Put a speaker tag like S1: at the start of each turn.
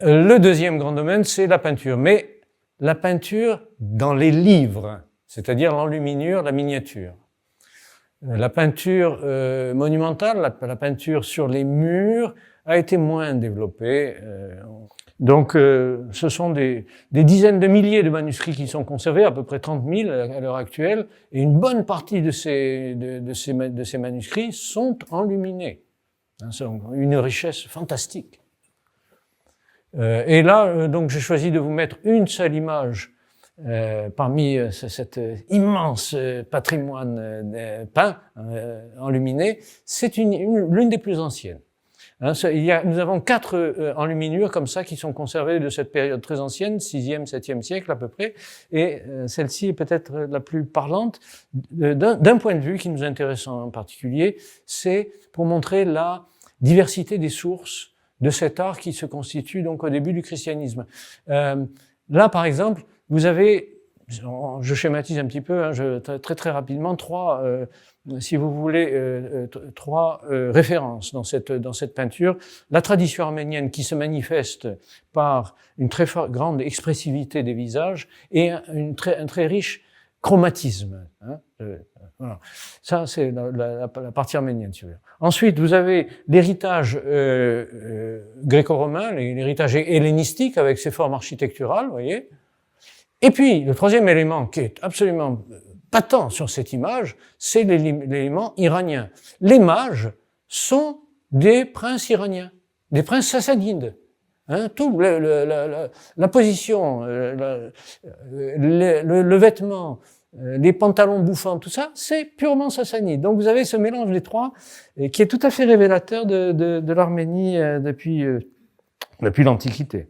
S1: Le deuxième grand domaine, c'est la peinture. Mais la peinture dans les livres, c'est-à-dire l'enluminure, la miniature. La peinture monumentale, la peinture sur les murs a été moins développée. Donc, ce sont des dizaines de milliers de manuscrits qui sont conservés, à peu près 30 000 à l'heure actuelle, et une bonne partie de ces manuscrits sont enluminés. C'est une richesse fantastique. Et là, donc, j'ai choisi de vous mettre une seule image parmi cet immense patrimoine peint, enluminé. C'est l'une des plus anciennes. Hein, nous avons 4 enluminures comme ça qui sont conservées de cette période très ancienne, 6e, 7e siècle à peu près, et celle-ci est peut-être la plus parlante d'un point de vue qui nous intéresse en particulier, c'est pour montrer la diversité des sources de cet art qui se constitue donc au début du christianisme. Là, par exemple, vous avez, je schématise un petit peu, hein, très rapidement, si vous voulez, 3 références dans cette peinture. La tradition arménienne qui se manifeste par une très grande expressivité des visages et un très riche chromatisme. Hein, voilà. Ça, c'est la partie arménienne, si vous voulez. Ensuite, vous avez l'héritage gréco-romain, l'héritage hellénistique avec ses formes architecturales, vous voyez. Et puis, le troisième élément qui est absolument patent sur cette image, c'est l'élément iranien. Les mages sont des princes iraniens, des princes sassanides. Hein, tout la position, le vêtement, les pantalons bouffants, tout ça, c'est purement sassanide. Donc vous avez ce mélange des trois qui est tout à fait révélateur de l'Arménie depuis l'Antiquité.